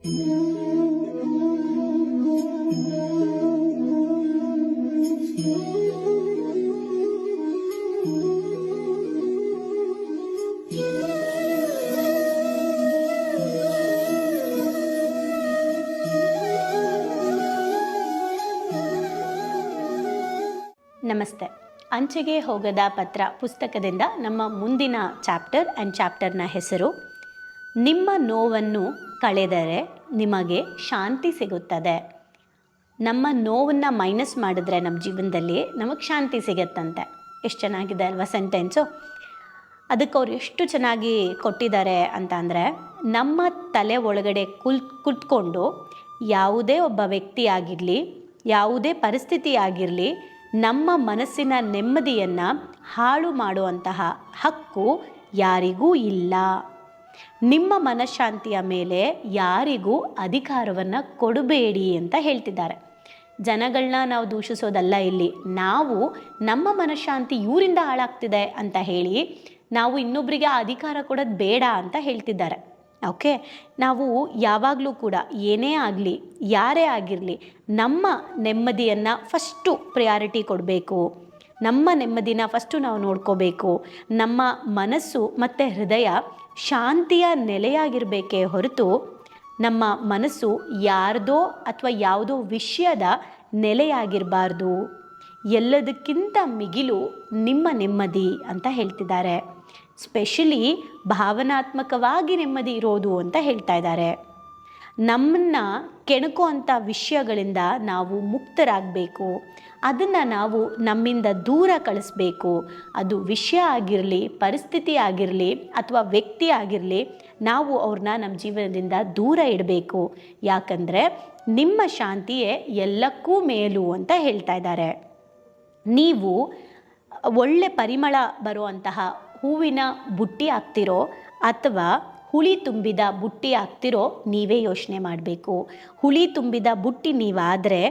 ನಮಸ್ತೆ. ಅಂಚೆಗೆ ಹೋಗದ ಪತ್ರ ಪುಸ್ತಕದಿಂದ ನಮ್ಮ ಮುಂದಿನ ಚಾಪ್ಟರ್ನ ಹೆಸರು ನಿಮ್ಮ ನೋವನ್ನು ಕಳೆದರೆ ನಿಮಗೆ ಶಾಂತಿ ಸಿಗುತ್ತದೆ. ನಮ್ಮ ನೋವನ್ನು ಮೈನಸ್ ಮಾಡಿದ್ರೆ ನಮ್ಮ ಜೀವನದಲ್ಲಿ ನಮಗೆ ಶಾಂತಿ ಸಿಗುತ್ತಂತೆ. ಎಷ್ಟು ಚೆನ್ನಾಗಿದೆ ಅಲ್ವಾ ಸೆಂಟೆನ್ಸು. ಅದಕ್ಕೆ ಅವ್ರು ಎಷ್ಟು ಚೆನ್ನಾಗಿ ಕೊಟ್ಟಿದ್ದಾರೆ ಅಂತ ಅಂದರೆ, ನಮ್ಮ ತಲೆ ಒಳಗಡೆ ಕುತ್ಕೊಂಡು ಯಾವುದೇ ಒಬ್ಬ ವ್ಯಕ್ತಿ ಆಗಿರಲಿ, ಯಾವುದೇ ಪರಿಸ್ಥಿತಿ ಆಗಿರಲಿ, ನಮ್ಮ ಮನಸ್ಸಿನ ನೆಮ್ಮದಿಯನ್ನು ಹಾಳು ಮಾಡುವಂತಹ ಹಕ್ಕು ಯಾರಿಗೂ ಇಲ್ಲ. ನಿಮ್ಮ ಮನಃಶಾಂತಿಯ ಮೇಲೆ ಯಾರಿಗೂ ಅಧಿಕಾರವನ್ನು ಕೊಡಬೇಡಿ ಅಂತ ಹೇಳ್ತಿದ್ದಾರೆ. ಜನಗಳನ್ನ ನಾವು ದೂಷಿಸೋದಲ್ಲ ಇಲ್ಲಿ. ನಾವು ನಮ್ಮ ಮನಃಶಾಂತಿ ಇವರಿಂದ ಹಾಳಾಗ್ತಿದೆ ಅಂತ ಹೇಳಿ ನಾವು ಇನ್ನೊಬ್ಬರಿಗೆ ಅಧಿಕಾರ ಕೊಡೋದು ಬೇಡ ಅಂತ ಹೇಳ್ತಿದ್ದಾರೆ. ಓಕೆ, ನಾವು ಯಾವಾಗಲೂ ಕೂಡ ಏನೇ ಆಗಲಿ, ಯಾರೇ ಆಗಿರಲಿ, ನಮ್ಮ ನೆಮ್ಮದಿಯನ್ನು ಫಸ್ಟು ಪ್ರಿಯಾರಿಟಿ ಕೊಡಬೇಕು. ನಮ್ಮ ನೆಮ್ಮದಿನ ಫಸ್ಟು ನಾವು ನೋಡ್ಕೋಬೇಕು. ನಮ್ಮ ಮನಸ್ಸು ಮತ್ತು ಹೃದಯ ಶಾಂತಿಯ ನೆಲೆಯಾಗಿರಬೇಕೇ ಹೊರತು ನಮ್ಮ ಮನಸ್ಸು ಯಾರ್ದೋ ಅಥವಾ ಯಾವುದೋ ವಿಷಯದ ನೆಲೆಯಾಗಿರಬಾರ್ದು. ಎಲ್ಲದಕ್ಕಿಂತ ಮಿಗಿಲು ನಿಮ್ಮ ನೆಮ್ಮದಿ ಅಂತ ಹೇಳ್ತಿದ್ದಾರೆ. ಸ್ಪೆಷಲಿ ಭಾವನಾತ್ಮಕವಾಗಿ ನೆಮ್ಮದಿ ಇರೋದು ಅಂತ ಹೇಳ್ತಾ ಇದ್ದಾರೆ. ನಮ್ಮನ್ನು ಕೆಣಕೋ ಅಂಥ ವಿಷಯಗಳಿಂದ ನಾವು ಮುಕ್ತರಾಗಬೇಕು. ಅದನ್ನು ನಾವು ನಮ್ಮಿಂದ ದೂರ ಕಳಿಸ್ಬೇಕು. ಅದು ವಿಷಯ ಆಗಿರಲಿ, ಪರಿಸ್ಥಿತಿ ಆಗಿರಲಿ, ಅಥವಾ ವ್ಯಕ್ತಿ ಆಗಿರಲಿ, ನಾವು ಅವ್ರನ್ನ ನಮ್ಮ ಜೀವನದಿಂದ ದೂರ ಇಡಬೇಕು. ಯಾಕಂದರೆ ನಿಮ್ಮ ಶಾಂತಿಯೇ ಎಲ್ಲಕ್ಕೂ ಮೇಲು ಅಂತ ಹೇಳ್ತಾ ಇದ್ದಾರೆ. ನೀವು ಒಳ್ಳೆ ಪರಿಮಳ ಬರುವಂತಹ ಹೂವಿನ ಬುಟ್ಟಿ ಆಗ್ತಿರೋ ಅಥವಾ ಹುಳಿ ತುಂಬಿದ ಬುಟ್ಟಿ ಆಗ್ತಿರೋ ನೀವೇ ಯೋಚನೆ ಮಾಡಬೇಕು. ಹುಳಿ ತುಂಬಿದ ಬುಟ್ಟಿ ನೀವಾದರೆ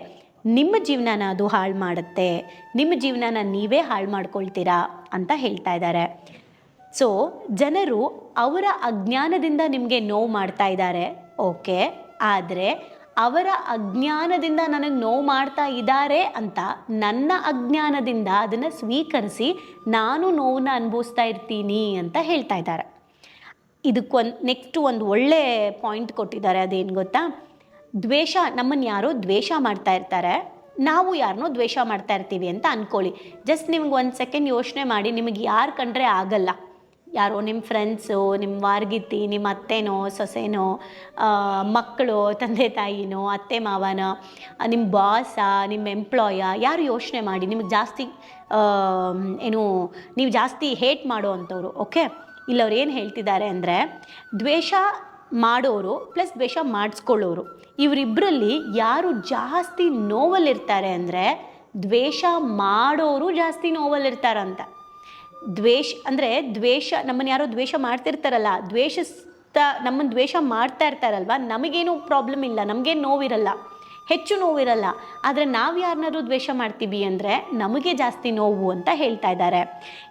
ನಿಮ್ಮ ಜೀವನನ ಅದು ಹಾಳು ಮಾಡುತ್ತೆ. ನಿಮ್ಮ ಜೀವನನ ನೀವೇ ಹಾಳು ಮಾಡ್ಕೊಳ್ತೀರಾ ಅಂತ ಹೇಳ್ತಾ ಇದ್ದಾರೆ. ಸೊ ಜನರು ಅವರ ಅಜ್ಞಾನದಿಂದ ನಿಮಗೆ ನೋವು ಮಾಡ್ತಾ ಇದ್ದಾರೆ, ಓಕೆ. ಆದರೆ ಅವರ ಅಜ್ಞಾನದಿಂದ ನನಗೆ ನೋವು ಮಾಡ್ತಾ ಇದ್ದಾರೆ ಅಂತ ನನ್ನ ಅಜ್ಞಾನದಿಂದ ಅದನ್ನು ಸ್ವೀಕರಿಸಿ ನಾನು ನೋವನ್ನು ಅನುಭವಿಸ್ತಾ ಇರ್ತೀನಿ ಅಂತ ಹೇಳ್ತಾ ಇದ್ದಾರೆ. ನೆಕ್ಸ್ಟ್ ಒಂದು ಒಳ್ಳೆ ಪಾಯಿಂಟ್ ಕೊಟ್ಟಿದ್ದಾರೆ. ಅದೇನು ಗೊತ್ತಾ? ದ್ವೇಷ, ನಮ್ಮನ್ನು ಯಾರೋ ದ್ವೇಷ ಮಾಡ್ತಾ ಇರ್ತಾರೆ, ನಾವು ಯಾರನ್ನೋ ದ್ವೇಷ ಮಾಡ್ತಾ ಇರ್ತೀವಿ ಅಂತ ಅಂದ್ಕೊಳ್ಳಿ. ಜಸ್ಟ್ ನಿಮ್ಗೆ ಒಂದು ಸೆಕೆಂಡ್ ಯೋಚನೆ ಮಾಡಿ, ನಿಮಗೆ ಯಾರು ಕಂಡ್ರೆ ಆಗಲ್ಲ, ಯಾರೋ ನಿಮ್ಮ ಫ್ರೆಂಡ್ಸು, ನಿಮ್ಮ ವಾರ್ಗಿತ್ತಿ, ನಿಮ್ಮ ಅತ್ತೆನೋ ಸೊಸೆನೋ, ಮಕ್ಕಳು, ತಂದೆ ತಾಯಿನೋ, ಅತ್ತೆ ಮಾವನೋ, ನಿಮ್ಮ ಬಾಸ, ನಿಮ್ಮ ಎಂಪ್ಲಾಯ, ಯಾರು ಯೋಚನೆ ಮಾಡಿ ನಿಮಗೆ ಜಾಸ್ತಿ ನೀವು ಜಾಸ್ತಿ ಹೇಟ್ ಮಾಡೋ ಅಂಥವ್ರು. ಓಕೆ, ಇಲ್ಲವ್ರು ಏನು ಹೇಳ್ತಿದ್ದಾರೆ ಅಂದರೆ, ದ್ವೇಷ ಮಾಡೋರು ಪ್ಲಸ್ ದ್ವೇಷ ಮಾಡಿಸ್ಕೊಳ್ಳೋರು, ಇವರಿಬ್ಬರಲ್ಲಿ ಯಾರು ಜಾಸ್ತಿ ನೋವಲ್ಲಿರ್ತಾರೆ ಅಂದರೆ ದ್ವೇಷ ಮಾಡೋರು ಜಾಸ್ತಿ ನೋವಲ್ಲಿರ್ತಾರಂತ. ದ್ವೇಷ ನಮ್ಮನ್ನು ಯಾರೋ ದ್ವೇಷ ಮಾಡ್ತಿರ್ತಾರಲ್ಲ, ನಮ್ಮನ್ನು ದ್ವೇಷ ಮಾಡ್ತಾ ಇರ್ತಾರಲ್ವ, ನಮಗೇನು ಪ್ರಾಬ್ಲಮ್ ಇಲ್ಲ, ನಮಗೇನು ನೋವಿರಲ್ಲ, ಹೆಚ್ಚು ನೋವಿರಲ್ಲ. ಆದರೆ ನಾವು ಯಾರನ್ನಾದ್ರೂ ದ್ವೇಷ ಮಾಡ್ತೀವಿ ಅಂದರೆ ನಮಗೆ ಜಾಸ್ತಿ ನೋವು ಅಂತ ಹೇಳ್ತಾ ಇದ್ದಾರೆ.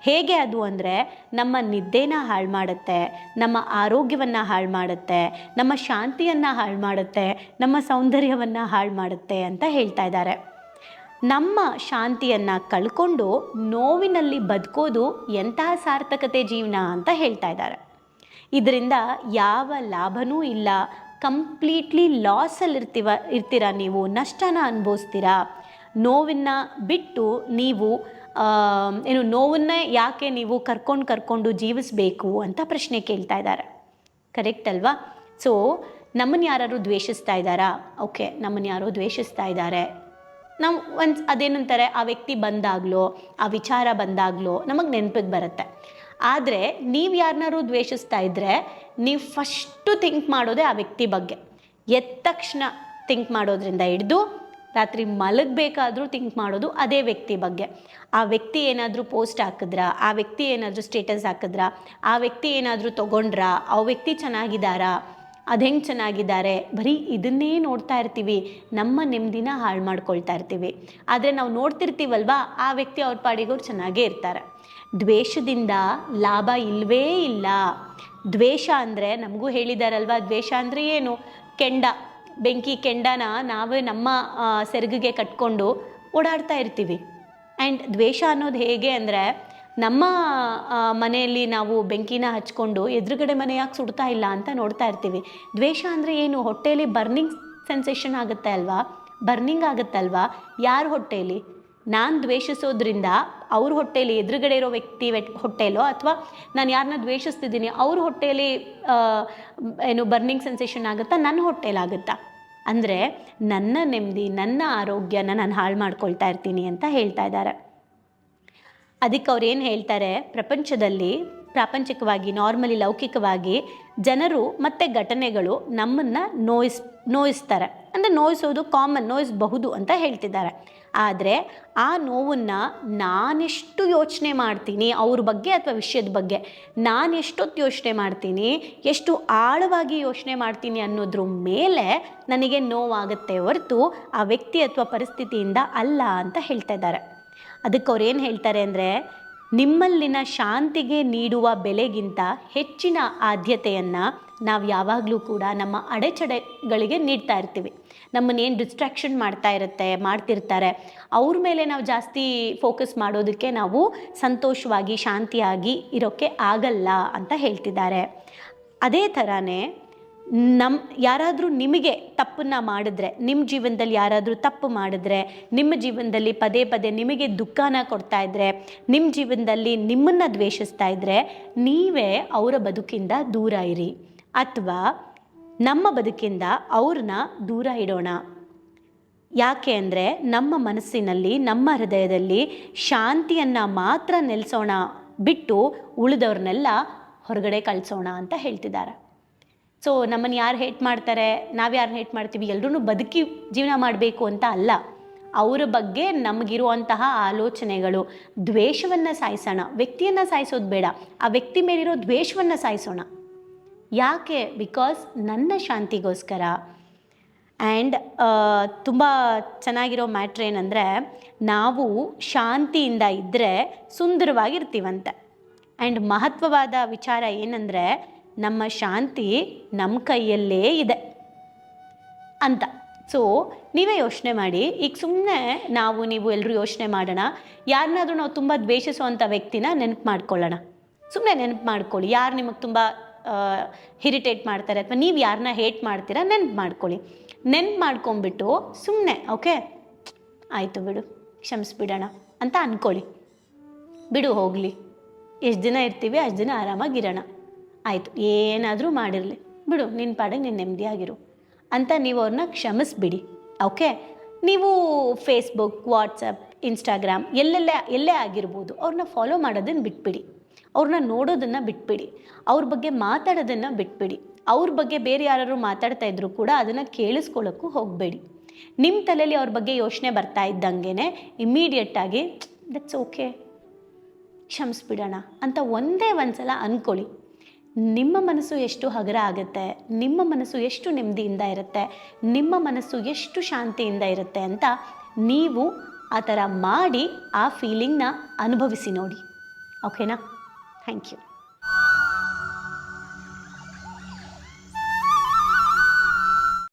ಹೇಗೆ ಅದು ಅಂದರೆ, ನಮ್ಮ ನಿದ್ದೆನ ಹಾಳು ಮಾಡುತ್ತೆ, ನಮ್ಮ ಆರೋಗ್ಯವನ್ನು ಹಾಳು ಮಾಡುತ್ತೆ, ನಮ್ಮ ಶಾಂತಿಯನ್ನು ಹಾಳು ಮಾಡುತ್ತೆ, ನಮ್ಮ ಸೌಂದರ್ಯವನ್ನು ಹಾಳು ಮಾಡುತ್ತೆ ಅಂತ ಹೇಳ್ತಾ ಇದ್ದಾರೆ. ನಮ್ಮ ಶಾಂತಿಯನ್ನು ಕಳ್ಕೊಂಡು ನೋವಿನಲ್ಲಿ ಬದುಕೋದು ಎಂತಹ ಸಾರ್ಥಕತೆ ಜೀವನ ಅಂತ ಹೇಳ್ತಾ ಇದ್ದಾರೆ. ಇದರಿಂದ ಯಾವ ಲಾಭನೂ ಇಲ್ಲ. ಕಂಪ್ಲೀಟ್ಲಿ ಲಾಸಲ್ಲಿ ಇರ್ತೀರ, ನೀವು ನಷ್ಟನ ಅನುಭವಿಸ್ತೀರಾ. ನೋವನ್ನು ಬಿಟ್ಟು ನೀವು ನೋವನ್ನೇ ಯಾಕೆ ನೀವು ಕರ್ಕೊಂಡು ಜೀವಿಸಬೇಕು ಅಂತ ಪ್ರಶ್ನೆ ಕೇಳ್ತಾ ಇದ್ದಾರೆ. ಕರೆಕ್ಟ್ ಅಲ್ವಾ? ಸೊ ನಮ್ಮನ್ನು ಯಾರು ದ್ವೇಷಿಸ್ತಾ ಇದ್ದಾರಾ? ಓಕೆ, ನಮ್ಮನ್ನು ಯಾರೋ ದ್ವೇಷಿಸ್ತಾ ಇದ್ದಾರೆ, ನಾವು ಅದೇನಂತಾರೆ, ಆ ವ್ಯಕ್ತಿ ಬಂದಾಗಲೋ, ಆ ವಿಚಾರ ಬಂದಾಗಲೋ ನಮಗೆ ನೆನಪಿಗೆ ಬರುತ್ತೆ. ಆದರೆ ನೀವು ಯಾರನ್ನಾರು ದ್ವೇಷಿಸ್ತಾ ಇದ್ದರೆ ನೀವು ಫಸ್ಟು ಥಿಂಕ್ ಮಾಡೋದೇ ಆ ವ್ಯಕ್ತಿ ಬಗ್ಗೆ. ಎದ್ದ ತಕ್ಷಣ ಥಿಂಕ್ ಮಾಡೋದ್ರಿಂದ ಹಿಡಿದು ರಾತ್ರಿ ಮಲಗಬೇಕಾದ್ರೂ ಥಿಂಕ್ ಮಾಡೋದು ಅದೇ ವ್ಯಕ್ತಿ ಬಗ್ಗೆ. ಆ ವ್ಯಕ್ತಿ ಏನಾದರೂ ಪೋಸ್ಟ್ ಹಾಕಿದ್ರಾ, ಆ ವ್ಯಕ್ತಿ ಏನಾದರೂ ಸ್ಟೇಟಸ್ ಹಾಕಿದ್ರಾ, ಆ ವ್ಯಕ್ತಿ ಏನಾದರೂ ತೊಗೊಂಡ್ರಾ, ಆ ವ್ಯಕ್ತಿ ಚೆನ್ನಾಗಿದ್ದಾರಾ, ಅದು ಹೆಂಗೆ ಚೆನ್ನಾಗಿದ್ದಾರೆ, ಬರೀ ಇದನ್ನೇ ನೋಡ್ತಾ ಇರ್ತೀವಿ. ನಮ್ಮ ನೆಮ್ಮದಿನ ಹಾಳು ಮಾಡ್ಕೊಳ್ತಾ ಇರ್ತೀವಿ. ಆದರೆ ನಾವು ನೋಡ್ತಿರ್ತೀವಲ್ವಾ, ಆ ವ್ಯಕ್ತಿ ಅವ್ರ ಪಾಡಿಗವ್ರು ಚೆನ್ನಾಗೇ ಇರ್ತಾರೆ. ದ್ವೇಷದಿಂದ ಲಾಭ ಇಲ್ಲವೇ ಇಲ್ಲ. ದ್ವೇಷ ಅಂದರೆ ನಮಗೂ ಹೇಳಿದಾರಲ್ವ, ದ್ವೇಷ ಅಂದರೆ ಏನು? ಕೆಂಡ, ಬೆಂಕಿ ಕೆಂಡನ ನಾವೇ ನಮ್ಮ ಸೆರಗಿಗೆ ಕಟ್ಕೊಂಡು ಓಡಾಡ್ತಾ ಇರ್ತೀವಿ. ಆ್ಯಂಡ್ ದ್ವೇಷ ಅನ್ನೋದು ಹೇಗೆ ಅಂದರೆ, ನಮ್ಮ ಮನೆಯಲ್ಲಿ ನಾವು ಬೆಂಕಿನ ಹಚ್ಕೊಂಡು ಎದುರುಗಡೆ ಮನೆ ಯಾಕೆ ಸುಡ್ತಾ ಇಲ್ಲ ಅಂತ ನೋಡ್ತಾ ಇರ್ತೀವಿ. ದ್ವೇಷ ಅಂದರೆ ಏನು? ಹೊಟ್ಟೆಯಲ್ಲಿ ಬರ್ನಿಂಗ್ ಸೆನ್ಸೇಷನ್ ಆಗುತ್ತೆ ಅಲ್ವಾ, ಬರ್ನಿಂಗ್ ಆಗುತ್ತಲ್ವಾ. ಯಾರ ಹೊಟ್ಟೆಯಲ್ಲಿ? ನಾನು ದ್ವೇಷಿಸೋದ್ರಿಂದ ಅವ್ರ ಹೊಟ್ಟೆಯಲ್ಲಿ, ಎದುರುಗಡೆ ಇರೋ ವ್ಯಕ್ತಿ ಹೊಟ್ಟೆಯಲ್ಲೋ, ಅಥವಾ ನಾನು ಯಾರನ್ನ ದ್ವೇಷಿಸ್ತಿದ್ದೀನಿ ಅವ್ರ ಹೊಟ್ಟೆಯಲ್ಲಿ ಏನು ಬರ್ನಿಂಗ್ ಸೆನ್ಸೇಷನ್ ಆಗುತ್ತಾ, ನನ್ನ ಹೊಟ್ಟೆಯಲ್ಲಾಗುತ್ತಾ? ಅಂದರೆ ನನ್ನ ನೆಮ್ಮದಿ, ನನ್ನ ಆರೋಗ್ಯನ ನಾನು ಹಾಳು ಮಾಡ್ಕೊಳ್ತಾ ಇರ್ತೀನಿ ಅಂತ ಹೇಳ್ತಾ ಇದ್ದಾರೆ. ಅದಕ್ಕೆ ಅವ್ರು ಏನು ಹೇಳ್ತಾರೆ, ಪ್ರಾಪಂಚಿಕವಾಗಿ ನಾರ್ಮಲಿ ಲೌಕಿಕವಾಗಿ ಜನರು ಮತ್ತು ಘಟನೆಗಳು ನಮ್ಮನ್ನು ನೋಯಿಸ್ತಾರೆ. ಅಂದರೆ ನೋಯಿಸೋದು ಕಾಮನ್, ನೋಯಿಸಬಹುದು ಅಂತ ಹೇಳ್ತಿದ್ದಾರೆ. ಆದರೆ ಆ ನೋವನ್ನು ನಾನೆಷ್ಟು ಯೋಚನೆ ಮಾಡ್ತೀನಿ ಅವ್ರ ಬಗ್ಗೆ ಅಥವಾ ವಿಷಯದ ಬಗ್ಗೆ, ನಾನೆಷ್ಟೊತ್ತು ಯೋಚನೆ ಮಾಡ್ತೀನಿ, ಎಷ್ಟು ಆಳವಾಗಿ ಯೋಚನೆ ಮಾಡ್ತೀನಿ ಅನ್ನೋದ್ರ ಮೇಲೆ ನನಗೆ ನೋವಾಗುತ್ತೆ ಹೊರತು ಆ ವ್ಯಕ್ತಿ ಅಥವಾ ಪರಿಸ್ಥಿತಿಯಿಂದ ಅಲ್ಲ ಅಂತ ಹೇಳ್ತಾ ಇದ್ದಾರೆ. ಅದಕ್ಕೆ ಅವ್ರು ಏನು ಹೇಳ್ತಾರೆ ಅಂದರೆ, ನಿಮ್ಮಲ್ಲಿನ ಶಾಂತಿಗೆ ನೀಡುವ ಬೆಲೆಗಿಂತ ಹೆಚ್ಚಿನ ಆದ್ಯತೆಯನ್ನು ನಾವು ಯಾವಾಗಲೂ ಕೂಡ ನಮ್ಮ ಅಡೆಚಡೆಗಳಿಗೆ ನೀಡ್ತಾ ಇರ್ತೀವಿ. ನಮ್ಮನ್ನೇನು ಡಿಸ್ಟ್ರಾಕ್ಷನ್ ಮಾಡ್ತಿರ್ತಾರೆ ಅವ್ರ ಮೇಲೆ ನಾವು ಜಾಸ್ತಿ ಫೋಕಸ್ ಮಾಡೋದಕ್ಕೆ ನಾವು ಸಂತೋಷವಾಗಿ ಶಾಂತಿಯಾಗಿ ಇರೋಕ್ಕೆ ಆಗಲ್ಲ ಅಂತ ಹೇಳ್ತಿದ್ದಾರೆ. ಅದೇ ಥರನೇ ಯಾರಾದರೂ ನಿಮಗೆ ತಪ್ಪನ್ನು ಮಾಡಿದ್ರೆ, ನಿಮ್ಮ ಜೀವನದಲ್ಲಿ ಯಾರಾದರೂ ತಪ್ಪು ಮಾಡಿದ್ರೆ, ನಿಮ್ಮ ಜೀವನದಲ್ಲಿ ಪದೇ ಪದೇ ನಿಮಗೆ ದುಃಖನ ಕೊಡ್ತಾ ಇದ್ದರೆ, ನಿಮ್ಮ ಜೀವನದಲ್ಲಿ ನಿಮ್ಮನ್ನು ದ್ವೇಷಿಸ್ತಾ ಇದ್ದರೆ, ನೀವೇ ಅವರ ಬದುಕಿಂದ ದೂರ ಇರಿ, ಅಥವಾ ನಮ್ಮ ಬದುಕಿಂದ ಅವ್ರನ್ನ ದೂರ ಇಡೋಣ. ಯಾಕೆ ಅಂದರೆ ನಮ್ಮ ಮನಸ್ಸಿನಲ್ಲಿ, ನಮ್ಮ ಹೃದಯದಲ್ಲಿ ಶಾಂತಿಯನ್ನು ಮಾತ್ರ ನೆಲೆಸೋಣ ಬಿಟ್ಟು ಉಳಿದವ್ರನ್ನೆಲ್ಲ ಹೊರಗಡೆ ಕಳಿಸೋಣ ಅಂತ ಹೇಳ್ತಿದ್ದಾರೆ. ಸೊ ನಮ್ಮನ್ನು ಯಾರು ಹೇಟ್ ಮಾಡ್ತಾರೆ, ನಾವು ಯಾರನ್ನ ಹೇಟ್ ಮಾಡ್ತೀವಿ, ಎಲ್ಲರೂ ಬದುಕಿ ಜೀವನ ಮಾಡಬೇಕು ಅಂತ ಅಲ್ಲ. ಅವರ ಬಗ್ಗೆ ನಮಗಿರುವಂತಹ ಆಲೋಚನೆಗಳು, ದ್ವೇಷವನ್ನು ಸಾಯಿಸೋಣ. ವ್ಯಕ್ತಿಯನ್ನು ಸಾಯಿಸೋದು ಬೇಡ, ಆ ವ್ಯಕ್ತಿ ಮೇಲಿರೋ ದ್ವೇಷವನ್ನು ಸಾಯಿಸೋಣ. ಯಾಕೆ? ಬಿಕಾಸ್ ನನ್ನ ಶಾಂತಿಗೋಸ್ಕರ. ಆ್ಯಂಡ್ ತುಂಬ ಚೆನ್ನಾಗಿರೋ ಮ್ಯಾಟ್ರ್ ಏನಂದರೆ, ನಾವು ಶಾಂತಿಯಿಂದ ಇದ್ದರೆ ಸುಂದರವಾಗಿರ್ತೀವಂತೆ. ಆ್ಯಂಡ್ ಮಹತ್ವವಾದ ವಿಚಾರ ಏನಂದರೆ, ನಮ್ಮ ಶಾಂತಿ ನಮ್ಮ ಕೈಯಲ್ಲೇ ಇದೆ ಅಂತ. ಸೊ ನೀವೇ ಯೋಚನೆ ಮಾಡಿ. ಈಗ ಸುಮ್ಮನೆ ನೀವು ಎಲ್ಲರೂ ಯೋಚನೆ ಮಾಡೋಣ, ಯಾರನ್ನಾದರೂ ನಾವು ತುಂಬ ದ್ವೇಷಿಸುವಂಥ ವ್ಯಕ್ತಿನ ನೆನಪು ಮಾಡ್ಕೊಳ್ಳೋಣ. ಸುಮ್ಮನೆ ನೆನಪು ಮಾಡ್ಕೊಳ್ಳಿ, ಯಾರು ನಿಮಗೆ ತುಂಬ ಇರಿಟೇಟ್ ಮಾಡ್ತಾರೆ ಅಥವಾ ನೀವು ಯಾರನ್ನ ಹೇಟ್ ಮಾಡ್ತೀರಾ ನೆನಪು ಮಾಡ್ಕೊಳ್ಳಿ. ನೆನಪು ಮಾಡ್ಕೊಂಬಿಟ್ಟು ಸುಮ್ಮನೆ ಓಕೆ ಆಯಿತು ಬಿಡು, ಕ್ಷಮಿಸ್ಬಿಡೋಣ ಅಂತ ಅಂದ್ಕೊಳ್ಳಿ. ಬಿಡು ಹೋಗಲಿ, ಎಷ್ಟು ದಿನ ಇರ್ತೀವಿ ಅಷ್ಟು ದಿನ ಆರಾಮಾಗಿರೋಣ, ಆಯಿತು ಏನಾದರೂ ಮಾಡಿರಲಿ ಬಿಡು, ನಿನ್ನ ಪಾಡಿಗೆ ನೀನು ನೆಮ್ಮದಿಯಾಗಿರು ಅಂತ ನೀವು ಅವ್ರನ್ನ ಕ್ಷಮಿಸ್ಬಿಡಿ. ಓಕೆ, ನೀವು ಫೇಸ್ಬುಕ್, ವಾಟ್ಸಪ್, ಇನ್ಸ್ಟಾಗ್ರಾಮ್ ಎಲ್ಲೇ ಆಗಿರ್ಬೋದು, ಅವ್ರನ್ನ ಫಾಲೋ ಮಾಡೋದನ್ನು ಬಿಟ್ಬಿಡಿ, ಅವ್ರನ್ನ ನೋಡೋದನ್ನು ಬಿಟ್ಬಿಡಿ, ಅವ್ರ ಬಗ್ಗೆ ಮಾತಾಡೋದನ್ನು ಬಿಟ್ಬಿಡಿ. ಅವ್ರ ಬಗ್ಗೆ ಬೇರೆ ಯಾರು ಮಾತಾಡ್ತಾ ಇದ್ರು ಕೂಡ ಅದನ್ನು ಕೇಳಿಸ್ಕೊಳ್ಳೋಕ್ಕೂ ಹೋಗಬೇಡಿ. ನಿಮ್ಮ ತಲೆಯಲ್ಲಿ ಅವ್ರ ಬಗ್ಗೆ ಯೋಚನೆ ಬರ್ತಾ ಇದ್ದಂಗೆ ಇಮ್ಮಿಡಿಯೇಟಾಗಿ ದಟ್ಸ್ ಓಕೆ, ಕ್ಷಮಿಸ್ಬಿಡೋಣ ಅಂತ ಒಂದೇ ಸಲ ಅಂದ್ಕೊಳ್ಳಿ. ನಿಮ್ಮ ಮನಸ್ಸು ಎಷ್ಟು ಹಗುರ ಆಗುತ್ತೆ, ನಿಮ್ಮ ಮನಸ್ಸು ಎಷ್ಟು ನೆಮ್ಮದಿಯಿಂದ ಇರುತ್ತೆ, ನಿಮ್ಮ ಮನಸ್ಸು ಎಷ್ಟು ಶಾಂತಿಯಿಂದ ಇರುತ್ತೆ ಅಂತ ನೀವು ಆ ಥರ ಮಾಡಿ ಆ ಫೀಲಿಂಗ್ನ ಅನುಭವಿಸಿ ನೋಡಿ. ಓಕೆನಾ? Thank you.